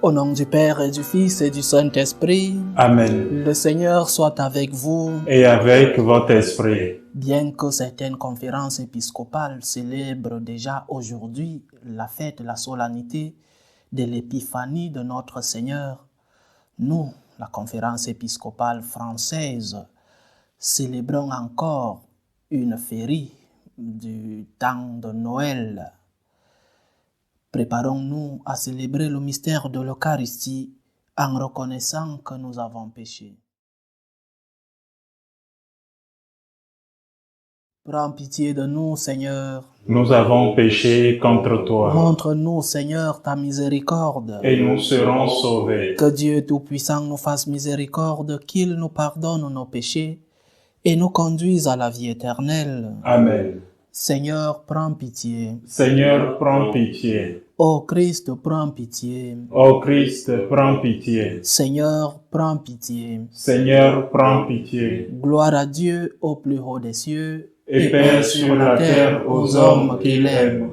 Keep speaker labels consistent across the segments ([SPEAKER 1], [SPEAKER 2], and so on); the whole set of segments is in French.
[SPEAKER 1] Au nom du Père et du Fils et du Saint-Esprit,
[SPEAKER 2] Amen.
[SPEAKER 1] le Seigneur soit avec vous.
[SPEAKER 2] Et avec votre esprit.
[SPEAKER 1] Bien que certaines conférences épiscopales célèbrent déjà aujourd'hui la fête, la solennité de l'épiphanie de notre Seigneur, nous, la conférence épiscopale française, célébrons encore une féerie du temps de Noël. Préparons-nous à célébrer le mystère de l'Eucharistie en reconnaissant que nous avons péché. Prends pitié de nous, Seigneur.
[SPEAKER 2] Nous avons péché contre toi.
[SPEAKER 1] Montre-nous, Seigneur, ta miséricorde.
[SPEAKER 2] Et nous serons sauvés.
[SPEAKER 1] Que Dieu Tout-Puissant nous fasse miséricorde, qu'il nous pardonne nos péchés et nous conduise à la vie éternelle.
[SPEAKER 2] Amen.
[SPEAKER 1] Seigneur, prends pitié.
[SPEAKER 2] Seigneur, prends pitié.
[SPEAKER 1] Ô Christ, prends pitié.
[SPEAKER 2] Ô Christ, prends pitié.
[SPEAKER 1] Seigneur, prends pitié.
[SPEAKER 2] Seigneur, prends pitié.
[SPEAKER 1] Gloire à Dieu au plus haut des cieux
[SPEAKER 2] Et paix sur la terre aux hommes qu'il aime.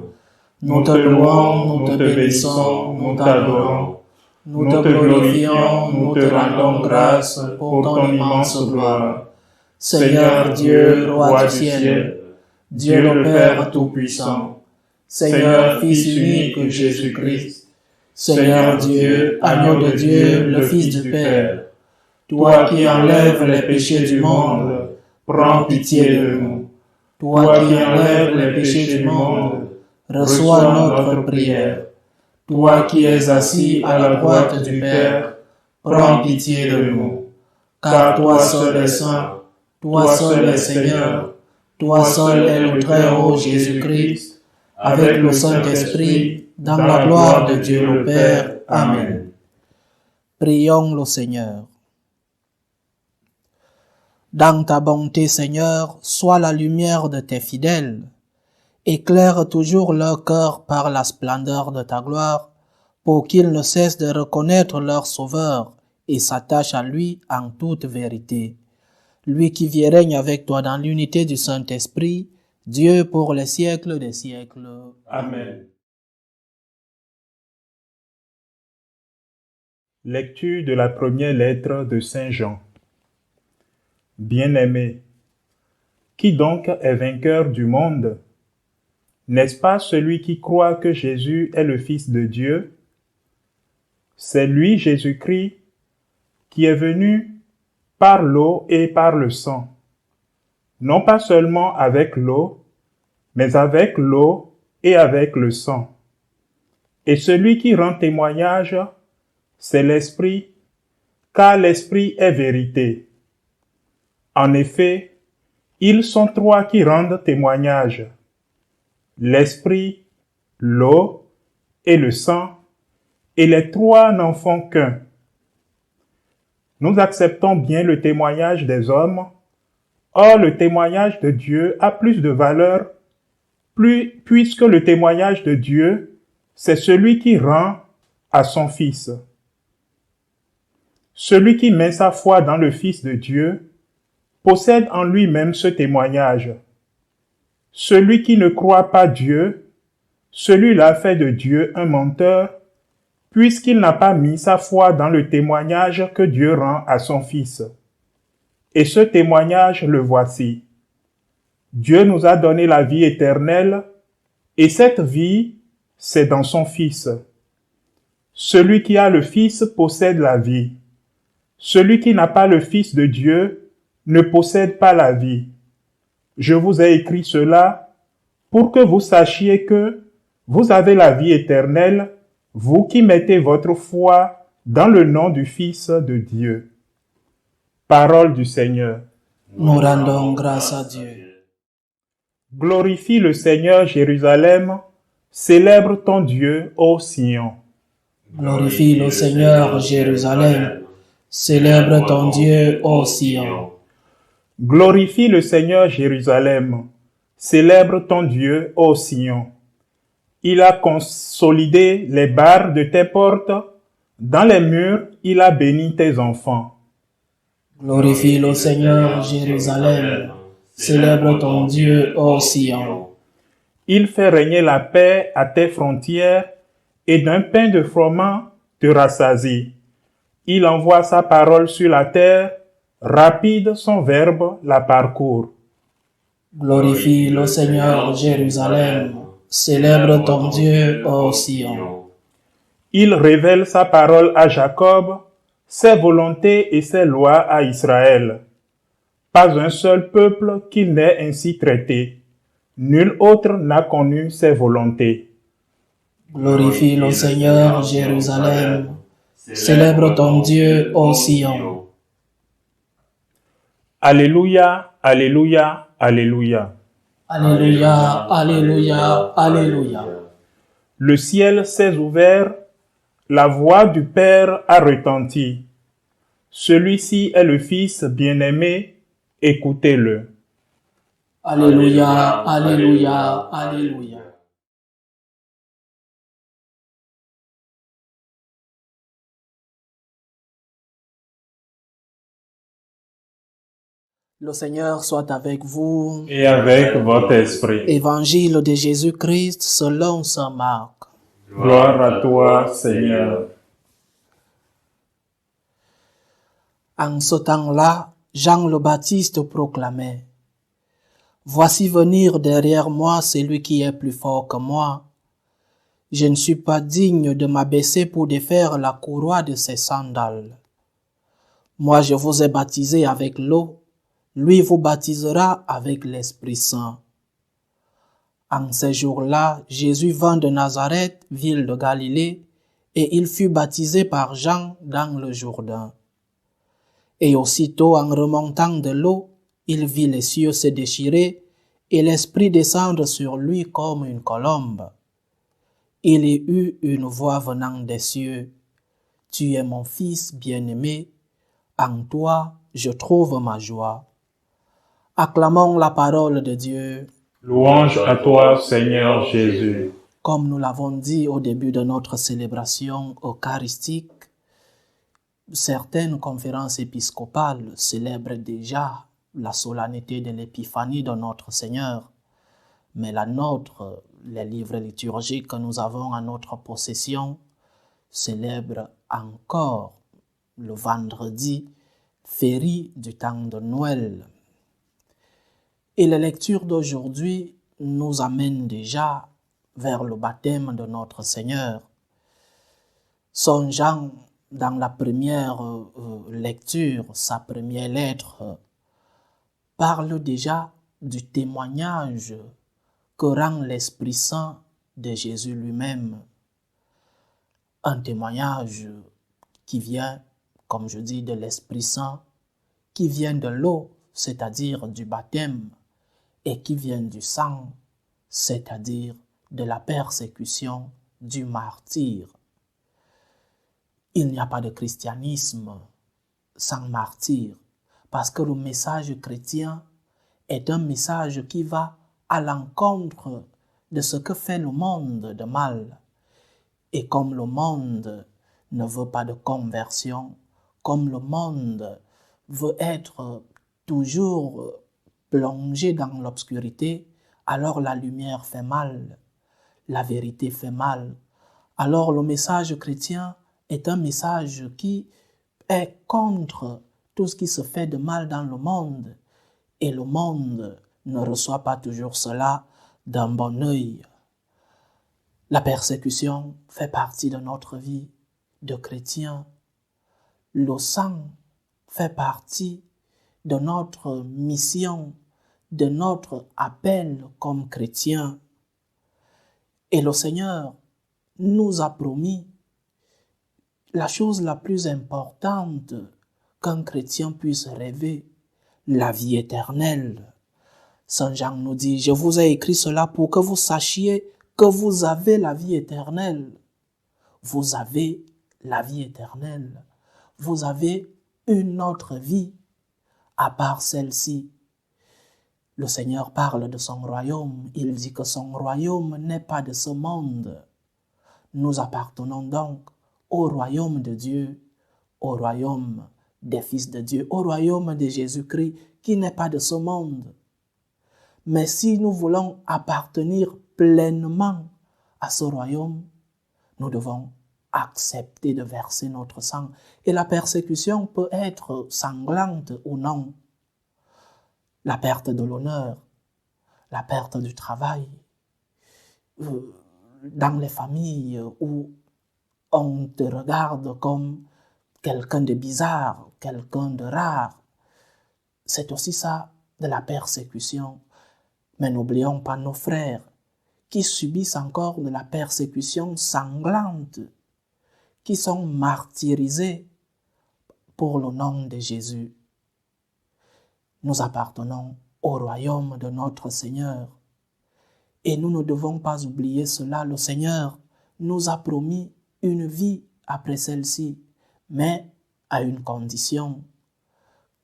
[SPEAKER 1] Nous te louons, nous te bénissons, nous t'adorons. Nous te glorifions, nous te rendons grâce pour ton immense gloire. Seigneur Dieu, Roi du ciel, Dieu le Père Tout-Puissant, Seigneur Fils unique Jésus-Christ, Seigneur Dieu, agneau de Dieu, le Fils du Père, toi qui enlèves les péchés du monde, prends pitié de nous. Toi qui enlèves les péchés du monde, reçois notre prière. Toi qui es assis à la droite du Père, prends pitié de nous. Car toi seul est saint, toi seul est Seigneur, toi seul est le très haut Jésus-Christ, avec le Saint-Esprit, dans la gloire de Dieu le Père. Amen. Prions le Seigneur. Dans ta bonté, Seigneur, sois la lumière de tes fidèles. Éclaire toujours leur cœur par la splendeur de ta gloire, pour qu'ils ne cessent de reconnaître leur Sauveur et s'attachent à lui en toute vérité. Lui qui vit et règne avec toi dans l'unité du Saint-Esprit, Dieu pour les siècles des siècles.
[SPEAKER 2] Amen. Lecture de la première lettre de Saint Jean. Bien-aimé, qui donc est vainqueur du monde? N'est-ce pas celui qui croit que Jésus est le Fils de Dieu? C'est lui, Jésus-Christ, qui est venu par l'eau et par le sang, non pas seulement avec l'eau, mais avec l'eau et avec le sang. Et celui qui rend témoignage, c'est l'Esprit, car l'Esprit est vérité. En effet, ils sont trois qui rendent témoignage: l'Esprit, l'eau et le sang, et les trois n'en font qu'un. Nous acceptons bien le témoignage des hommes, or le témoignage de Dieu a plus de valeur, puisque le témoignage de Dieu, c'est celui qui rend à son Fils. Celui qui met sa foi dans le Fils de Dieu possède en lui-même ce témoignage. Celui qui ne croit pas Dieu, celui-là fait de Dieu un menteur, puisqu'il n'a pas mis sa foi dans le témoignage que Dieu rend à son Fils. Et ce témoignage, le voici. Dieu nous a donné la vie éternelle, et cette vie, c'est dans son Fils. Celui qui a le Fils possède la vie. Celui qui n'a pas le Fils de Dieu ne possède pas la vie. Je vous ai écrit cela pour que vous sachiez que vous avez la vie éternelle, vous qui mettez votre foi dans le nom du Fils de Dieu. Parole du Seigneur.
[SPEAKER 1] Nous rendons grâce à Dieu.
[SPEAKER 2] Glorifie le Seigneur, Jérusalem, célèbre ton Dieu, ô Sion.
[SPEAKER 1] Glorifie le Seigneur, Jérusalem, célèbre ton Dieu, ô Sion.
[SPEAKER 2] Glorifie le Seigneur, Jérusalem, célèbre ton Dieu, ô Sion. Il a consolidé les barres de tes portes, dans les murs, il a béni tes enfants.
[SPEAKER 1] Glorifie le Seigneur, Jérusalem, célèbre ton Dieu, ô Sion.
[SPEAKER 2] Il fait régner la paix à tes frontières, et d'un pain de froment, te rassasie. Il envoie sa parole sur la terre, rapide son verbe la parcourt.
[SPEAKER 1] Glorifie le Seigneur, Jérusalem. Célèbre ton Dieu, ô Sion.
[SPEAKER 2] Il révèle sa parole à Jacob, ses volontés et ses lois à Israël. Pas un seul peuple qu'il n'ait ainsi traité. Nul autre n'a connu ses volontés.
[SPEAKER 1] Glorifie le Seigneur, Jérusalem. Célèbre ton Dieu, ô Sion.
[SPEAKER 2] Alléluia, alléluia, alléluia.
[SPEAKER 1] Alléluia, alléluia, alléluia.
[SPEAKER 2] Le ciel s'est ouvert, la voix du Père a retenti. Celui-ci est le Fils bien-aimé, écoutez-le.
[SPEAKER 1] Alléluia, alléluia, alléluia. Le Seigneur soit avec vous.
[SPEAKER 2] Et avec votre esprit.
[SPEAKER 1] Évangile de Jésus-Christ selon saint Marc.
[SPEAKER 2] Gloire à toi, Seigneur.
[SPEAKER 1] En ce temps-là, Jean le Baptiste proclamait: Voici venir derrière moi celui qui est plus fort que moi. Je ne suis pas digne de m'abaisser pour défaire la courroie de ses sandales. Moi, je vous ai baptisé avec l'eau, lui vous baptisera avec l'Esprit Saint. En ces jours-là, Jésus vint de Nazareth, ville de Galilée, et il fut baptisé par Jean dans le Jourdain. Et aussitôt, en remontant de l'eau, il vit les cieux se déchirer et l'Esprit descendre sur lui comme une colombe. Il y eut une voix venant des cieux: Tu es mon Fils bien-aimé, en toi je trouve ma joie. Acclamons la parole de Dieu.
[SPEAKER 2] Louange à toi, Seigneur Jésus.
[SPEAKER 1] Comme nous l'avons dit au début de notre célébration eucharistique, certaines conférences épiscopales célèbrent déjà la solennité de l'épiphanie de notre Seigneur, mais la nôtre, les livres liturgiques que nous avons en notre possession, célèbrent encore le vendredi férié du temps de Noël. Et la lecture d'aujourd'hui nous amène déjà vers le baptême de notre Seigneur. Saint Jean, dans la première lecture, sa première lettre, parle déjà du témoignage que rend l'Esprit Saint de Jésus lui-même. Un témoignage qui vient, comme je dis, de l'Esprit Saint, qui vient de l'eau, c'est-à-dire du baptême, et qui vient du sang, c'est-à-dire de la persécution, du martyre. Il n'y a pas de christianisme sans martyr, parce que le message chrétien est un message qui va à l'encontre de ce que fait le monde de mal. Et comme le monde ne veut pas de conversion, comme le monde veut être toujours plongé dans l'obscurité, alors la lumière fait mal, la vérité fait mal. Alors le message chrétien est un message qui est contre tout ce qui se fait de mal dans le monde. Et le monde ne reçoit pas toujours cela d'un bon œil. La persécution fait partie de notre vie de chrétien. Le sang fait partie de notre mission, de notre appel comme chrétien. Et le Seigneur nous a promis la chose la plus importante qu'un chrétien puisse rêver, la vie éternelle. Saint Jean nous dit: Je vous ai écrit cela pour que vous sachiez que vous avez la vie éternelle. Vous avez la vie éternelle. Vous avez une autre vie à part celle-ci. Le Seigneur parle de son royaume. Il dit que son royaume n'est pas de ce monde. Nous appartenons donc au royaume de Dieu, au royaume des fils de Dieu, au royaume de Jésus-Christ qui n'est pas de ce monde. Mais si nous voulons appartenir pleinement à ce royaume, nous devons
[SPEAKER 3] accepter de verser notre sang. Et la persécution peut être sanglante ou non. La perte de l'honneur, la perte du travail, dans les familles où on te regarde comme quelqu'un de bizarre, quelqu'un de rare. C'est aussi ça de la persécution. Mais n'oublions pas nos frères qui subissent encore de la persécution sanglante, qui sont martyrisés pour le nom de Jésus. Nous appartenons au royaume de notre Seigneur. Et nous ne devons pas oublier cela. Le Seigneur nous a promis une vie après celle-ci, mais à une condition,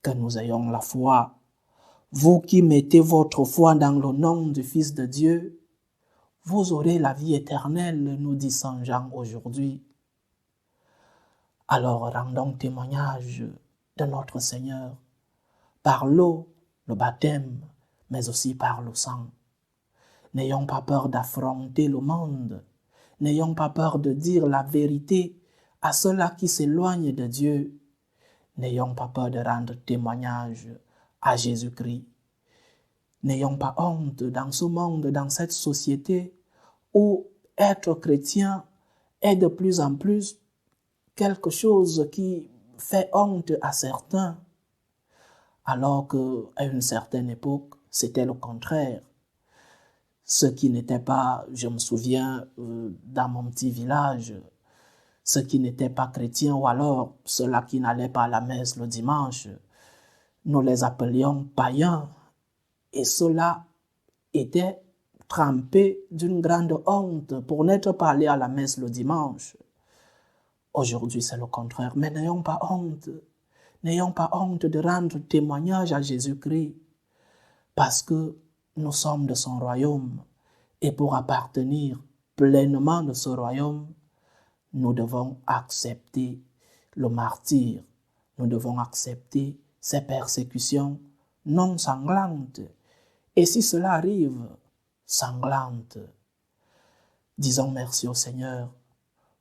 [SPEAKER 3] que nous ayons la foi. Vous qui mettez votre foi dans le nom du Fils de Dieu, vous aurez la vie éternelle, nous dit Saint Jean aujourd'hui. Alors rendons témoignage de notre Seigneur par l'eau, le baptême, mais aussi par le sang. N'ayons pas peur d'affronter le monde. N'ayons pas peur de dire la vérité à ceux-là qui s'éloignent de Dieu. N'ayons pas peur de rendre témoignage à Jésus-Christ. N'ayons pas honte dans ce monde, dans cette société où être chrétien est de plus en plus quelque chose qui fait honte à certains, alors qu'à une certaine époque, c'était le contraire. Ceux qui n'étaient pas, je me souviens, dans mon petit village, ceux qui n'étaient pas chrétiens ou alors ceux-là qui n'allaient pas à la messe le dimanche, nous les appelions païens. Et ceux-là étaient trempés d'une grande honte pour n'être pas allés à la messe le dimanche. Aujourd'hui, c'est le contraire. Mais n'ayons pas honte. N'ayons pas honte de rendre témoignage à Jésus-Christ parce que nous sommes de son royaume. Et pour appartenir pleinement de ce royaume, nous devons accepter le martyre. Nous devons accepter ces persécutions non sanglantes. Et si cela arrive, sanglantes, disons merci au Seigneur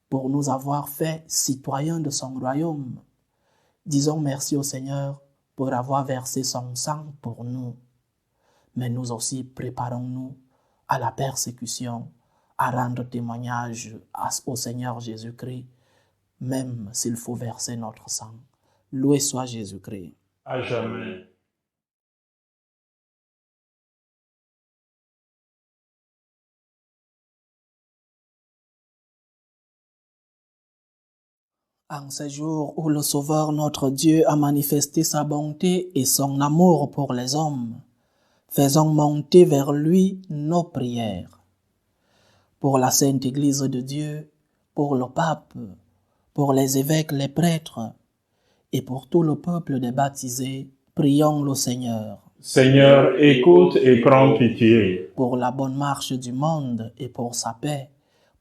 [SPEAKER 3] pour nous avoir fait citoyens de son royaume. Disons merci au Seigneur pour avoir versé son sang pour nous. Mais nous aussi préparons-nous à la persécution, à rendre témoignage au Seigneur Jésus-Christ, même s'il faut verser notre sang. Loué soit Jésus-Christ.
[SPEAKER 1] À jamais.
[SPEAKER 3] En ce jour où le Sauveur notre Dieu a manifesté sa bonté et son amour pour les hommes, faisons monter vers lui nos prières. Pour la Sainte Église de Dieu, pour le pape, pour les évêques, les prêtres, et pour tout le peuple des baptisés, prions le Seigneur.
[SPEAKER 1] Seigneur, écoute et prends pitié.
[SPEAKER 3] Pour la bonne marche du monde et pour sa paix,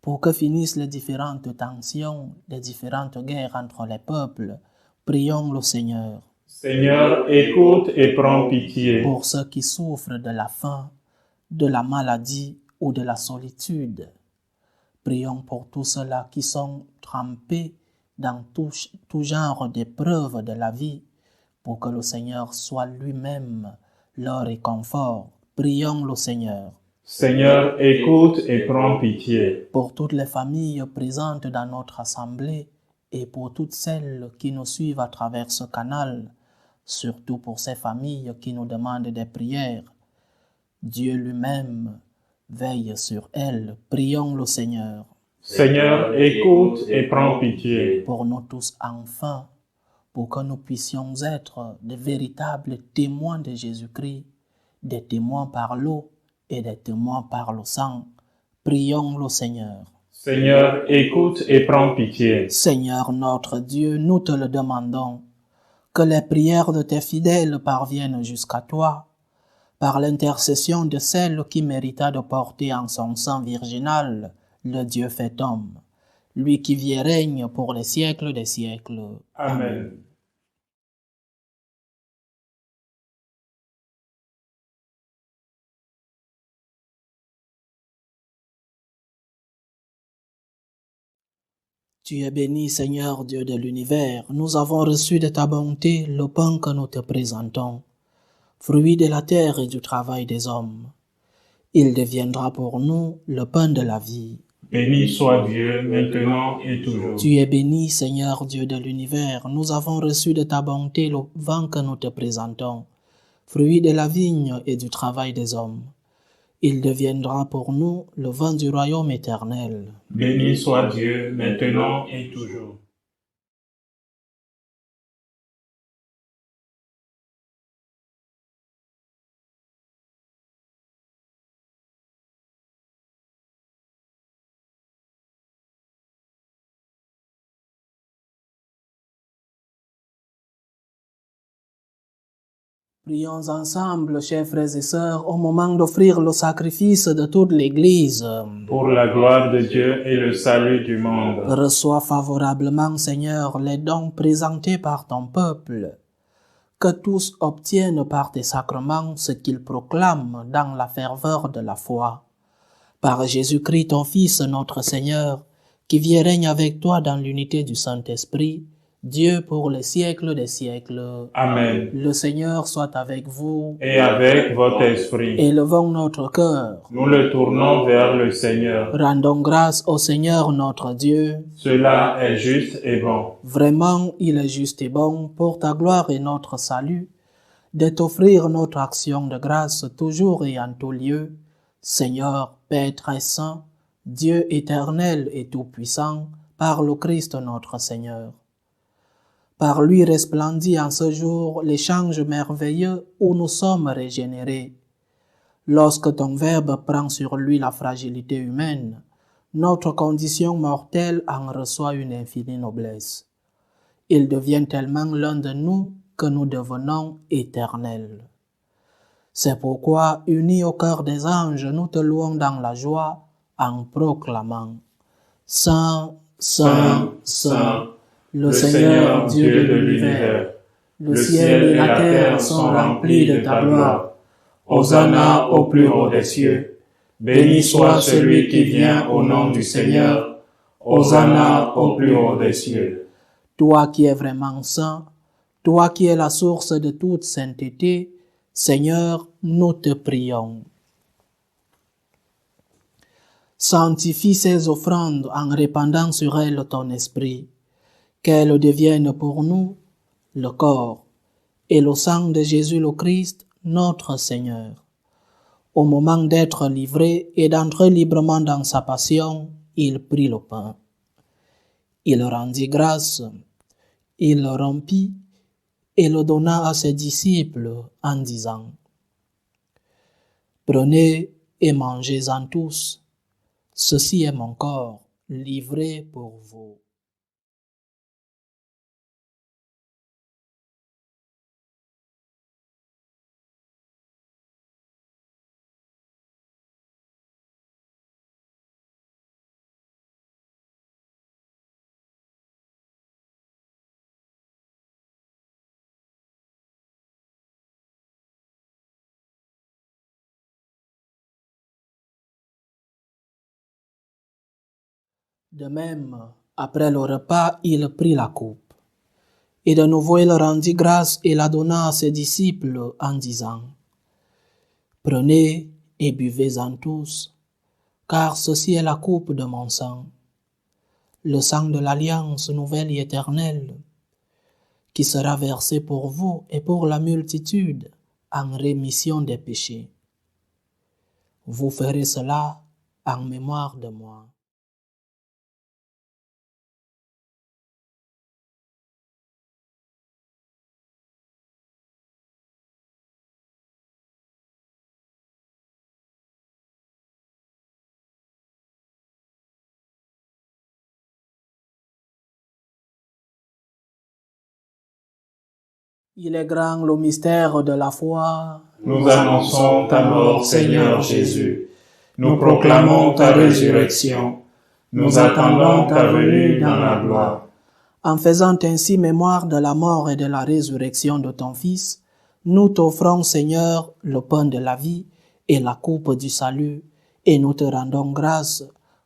[SPEAKER 3] pour que finissent les différentes tensions, les différentes guerres entre les peuples, prions le Seigneur.
[SPEAKER 1] Seigneur, écoute et prends pitié.
[SPEAKER 3] Pour ceux qui souffrent de la faim, de la maladie ou de la solitude, prions pour tous ceux-là qui sont trempés dans tout genre d'épreuves de la vie, pour que le Seigneur soit lui-même leur réconfort. Prions le Seigneur.
[SPEAKER 1] Seigneur, écoute et prends pitié.
[SPEAKER 3] Pour toutes les familles présentes dans notre assemblée et pour toutes celles qui nous suivent à travers ce canal, surtout pour ces familles qui nous demandent des prières, Dieu lui-même veille sur elles. Prions le Seigneur.
[SPEAKER 1] Seigneur, écoute et prends pitié.
[SPEAKER 3] Pour nous tous enfin, pour que nous puissions être de véritables témoins de Jésus-Christ, des témoins par l'eau et des témoins par le sang. Prions le Seigneur.
[SPEAKER 1] Seigneur, écoute et prends pitié.
[SPEAKER 3] Seigneur notre Dieu, nous te le demandons, que les prières de tes fidèles parviennent jusqu'à toi, par l'intercession de celle qui mérita de porter en son sein virginal le Dieu fait homme, lui qui vit et règne pour les siècles des siècles.
[SPEAKER 1] Amen.
[SPEAKER 3] Tu es béni, Seigneur Dieu de l'univers. Nous avons reçu de ta bonté le pain que nous te présentons, fruit de la terre et du travail des hommes. Il deviendra pour nous le pain de la vie.
[SPEAKER 2] Béni soit Dieu, maintenant et toujours.
[SPEAKER 3] Tu es béni, Seigneur Dieu de l'univers. Nous avons reçu de ta bonté le vin que nous te présentons, fruit de la vigne et du travail des hommes. Il deviendra pour nous le vin du royaume éternel.
[SPEAKER 2] Béni soit Dieu, maintenant et toujours.
[SPEAKER 3] Prions ensemble, chers frères et sœurs, au moment d'offrir le sacrifice de toute l'Église.
[SPEAKER 2] Pour la gloire de Dieu et le salut du monde.
[SPEAKER 3] Reçois favorablement, Seigneur, les dons présentés par ton peuple. Que tous obtiennent par tes sacrements ce qu'ils proclament dans la ferveur de la foi. Par Jésus-Christ, ton Fils, notre Seigneur, qui vit et règne avec toi dans l'unité du Saint-Esprit, Dieu pour les siècles des siècles.
[SPEAKER 2] Amen.
[SPEAKER 3] Le Seigneur soit avec vous.
[SPEAKER 2] Et avec votre esprit.
[SPEAKER 3] Élevons notre cœur.
[SPEAKER 2] Nous le tournons vers le Seigneur.
[SPEAKER 3] Rendons grâce au Seigneur notre Dieu.
[SPEAKER 2] Cela est juste et bon.
[SPEAKER 3] Vraiment, il est juste et bon pour ta gloire et notre salut, de t'offrir notre action de grâce toujours et en tout lieu. Seigneur, Père très saint, Dieu éternel et tout-puissant, par le Christ notre Seigneur. Par lui resplendit en ce jour l'échange merveilleux où nous sommes régénérés. Lorsque ton Verbe prend sur lui la fragilité humaine, notre condition mortelle en reçoit une infinie noblesse. Il devient tellement l'un de nous que nous devenons éternels. C'est pourquoi, unis au cœur des anges, nous te louons dans la joie en proclamant « Saint, Saint, Saint ». Le Seigneur Dieu de l'univers, le ciel et la terre sont remplis de ta gloire.
[SPEAKER 2] Hosanna au plus haut des cieux. Béni soit celui qui vient au nom du Seigneur. Hosanna au plus haut des cieux.
[SPEAKER 3] Toi qui es vraiment saint, toi qui es la source de toute sainteté, Seigneur, nous te prions. Sanctifie ces offrandes en répandant sur elles ton esprit, qu'elles deviennent pour nous le corps et le sang de Jésus le Christ, notre Seigneur. Au moment d'être livré et d'entrer librement dans sa passion, il prit le pain. Il rendit grâce, il le rompit et le donna à ses disciples en disant « Prenez et mangez-en tous, ceci est mon corps livré pour vous. » De même, après le repas, il prit la coupe. Et de nouveau il rendit grâce et la donna à ses disciples en disant « Prenez et buvez-en tous, car ceci est la coupe de mon sang, le sang de l'alliance nouvelle et éternelle, qui sera versé pour vous et pour la multitude en rémission des péchés. Vous ferez cela en mémoire de moi. » Il est grand le mystère de la foi.
[SPEAKER 2] Nous annonçons ta mort, Seigneur Jésus. Nous proclamons ta résurrection. Nous attendons ta venue dans la gloire.
[SPEAKER 3] En faisant ainsi mémoire de la mort et de la résurrection de ton Fils, nous t'offrons, Seigneur, le pain de la vie et la coupe du salut, et nous te rendons grâce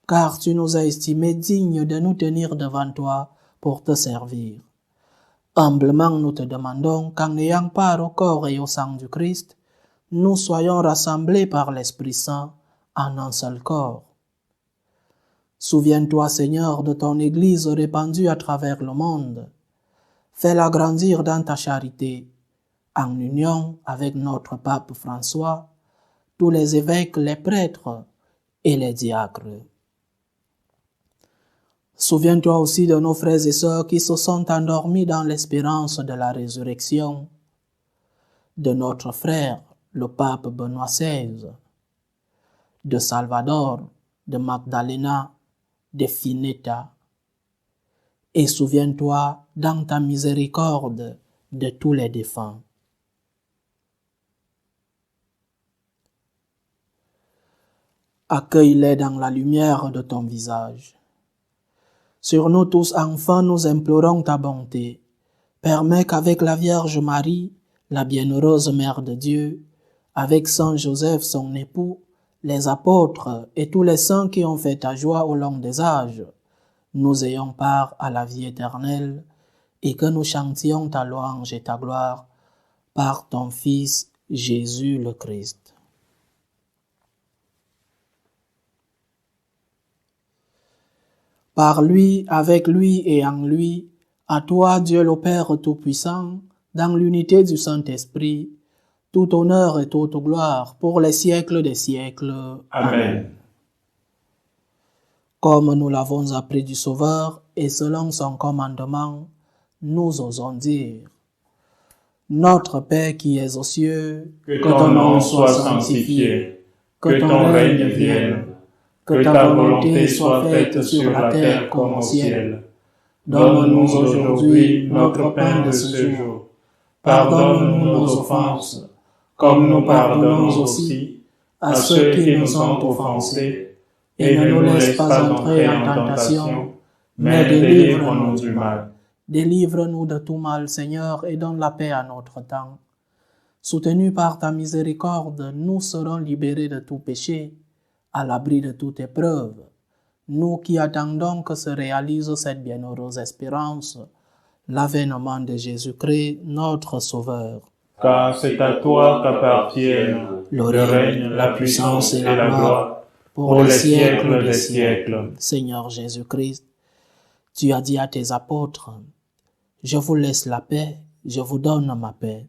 [SPEAKER 3] car tu nous as estimés dignes de nous tenir devant toi pour te servir. Humblement nous te demandons qu'en ayant part au corps et au sang du Christ, nous soyons rassemblés par l'Esprit Saint en un seul corps. Souviens-toi, Seigneur, de ton Église répandue à travers le monde. Fais-la grandir dans ta charité, en union avec notre pape François, tous les évêques, les prêtres et les diacres. Souviens-toi aussi de nos frères et sœurs qui se sont endormis dans l'espérance de la résurrection, de notre frère, le pape Benoît XVI, de Salvador, de Magdalena, de Finetta, et souviens-toi dans ta miséricorde de tous les défunts. Accueille-les dans la lumière de ton visage. Sur nous tous enfants, nous implorons ta bonté. Permets qu'avec la Vierge Marie, la bienheureuse Mère de Dieu, avec Saint Joseph, son époux, les apôtres et tous les saints qui ont fait ta joie au long des âges, nous ayons part à la vie éternelle et que nous chantions ta louange et ta gloire par ton Fils Jésus le Christ. Par lui, avec lui et en lui, à toi, Dieu le Père Tout-Puissant, dans l'unité du Saint-Esprit, tout honneur et toute gloire pour les siècles des siècles.
[SPEAKER 1] Amen.
[SPEAKER 3] Comme nous l'avons appris du Sauveur et selon son commandement, nous osons dire: Notre Père qui es aux cieux,
[SPEAKER 1] que ton nom soit sanctifié, que ton règne vienne, que ta volonté soit faite sur la terre comme au ciel. Donne-nous aujourd'hui notre pain de ce jour. Pardonne-nous nos offenses, comme nous pardonnons aussi à ceux qui nous ont offensés, et ne nous laisse pas entrer en tentation, mais délivre-nous du mal.
[SPEAKER 3] Délivre-nous de tout mal, Seigneur, et donne la paix à notre temps. Soutenus par ta miséricorde, nous serons libérés de tout péché, à l'abri de toute épreuve, nous qui attendons que se réalise cette bienheureuse espérance, l'avènement de Jésus-Christ, notre Sauveur.
[SPEAKER 1] Car c'est à toi qu'appartiennent
[SPEAKER 3] Le
[SPEAKER 1] règne, la puissance et la gloire, pour les siècles des siècles.
[SPEAKER 3] Seigneur Jésus-Christ, tu as dit à tes apôtres: Je vous laisse la paix, je vous donne ma paix.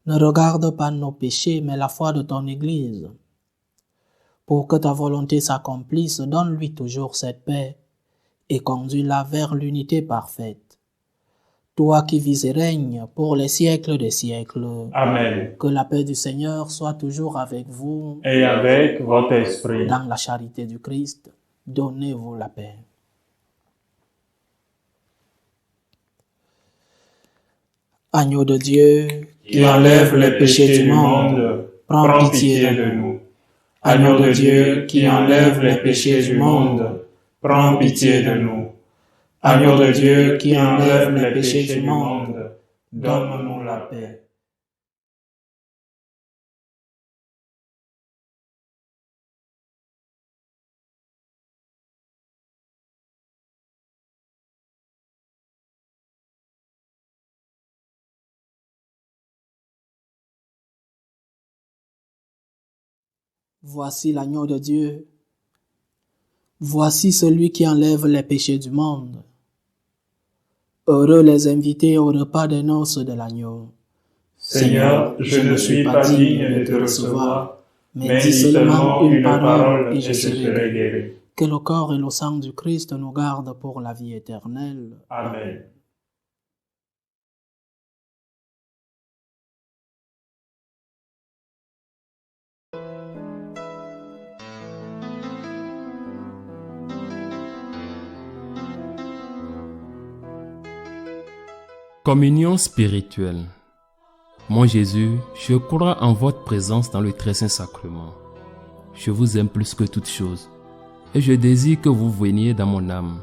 [SPEAKER 3] Ne regarde pas nos péchés, mais la foi de ton Église. Pour que ta volonté s'accomplisse, donne-lui toujours cette paix et conduis-la vers l'unité parfaite. Toi qui vis et règnes pour les siècles des siècles.
[SPEAKER 1] Amen.
[SPEAKER 3] Que la paix du Seigneur soit toujours avec vous.
[SPEAKER 1] Et avec votre esprit.
[SPEAKER 3] Dans la charité du Christ, donnez-vous la paix. Agneau de Dieu,
[SPEAKER 1] qui enlève les péchés du monde, prends pitié de nous. Agneau de Dieu, qui enlève les péchés du monde, prends pitié de nous. Agneau de Dieu, qui enlève les péchés du monde, donne-nous la paix.
[SPEAKER 3] Voici l'agneau de Dieu. Voici celui qui enlève les péchés du monde. Heureux les invités au repas des noces de l'agneau.
[SPEAKER 1] Seigneur, je ne suis pas digne de te recevoir, mais dis seulement une parole et je serai guéri.
[SPEAKER 3] Que le corps et le sang du Christ nous gardent pour la vie éternelle.
[SPEAKER 1] Amen.
[SPEAKER 4] Communion spirituelle. Mon Jésus, je crois en votre présence dans le très saint sacrement. Je vous aime plus que toute chose et je désire que vous veniez dans mon âme.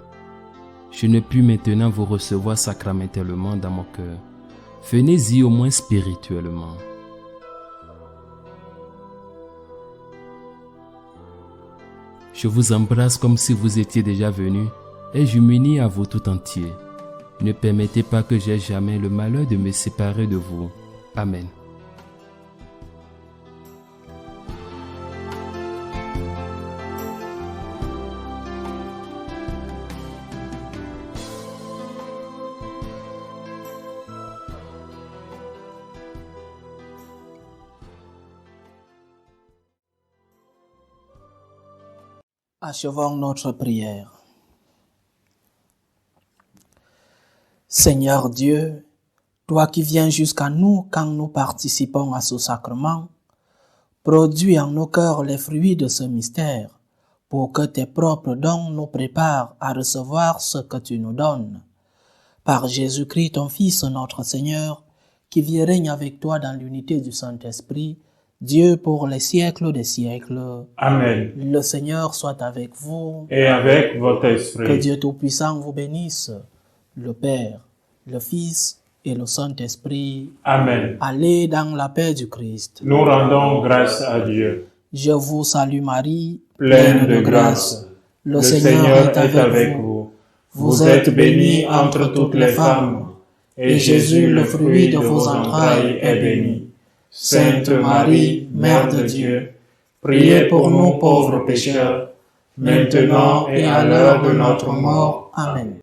[SPEAKER 4] Je ne puis maintenant vous recevoir sacramentellement dans mon cœur. Venez-y au moins spirituellement. Je vous embrasse comme si vous étiez déjà venu et je m'unis à vous tout entier. Ne permettez pas que j'aie jamais le malheur de me séparer de vous. Amen.
[SPEAKER 3] Achevons notre prière. Seigneur Dieu, toi qui viens jusqu'à nous quand nous participons à ce sacrement, produis en nos cœurs les fruits de ce mystère, pour que tes propres dons nous préparent à recevoir ce que tu nous donnes. Par Jésus-Christ, ton Fils, notre Seigneur, qui vit et règne avec toi dans l'unité du Saint-Esprit, Dieu pour les siècles des siècles.
[SPEAKER 2] Amen.
[SPEAKER 3] Le Seigneur soit avec vous.
[SPEAKER 2] Et avec votre esprit.
[SPEAKER 3] Que Dieu Tout-Puissant vous bénisse, le Père, le Fils et le Saint-Esprit.
[SPEAKER 2] Amen.
[SPEAKER 3] Allez dans la paix du Christ.
[SPEAKER 2] Nous rendons grâce à Dieu.
[SPEAKER 3] Je vous salue Marie,
[SPEAKER 2] Pleine de grâce.
[SPEAKER 3] Le Seigneur est avec vous. Vous êtes bénie entre toutes les femmes, et Jésus, le fruit de vos entrailles, est béni. Sainte Marie, Mère de Dieu, priez pour nous pauvres pécheurs, maintenant et à l'heure de notre mort. Amen.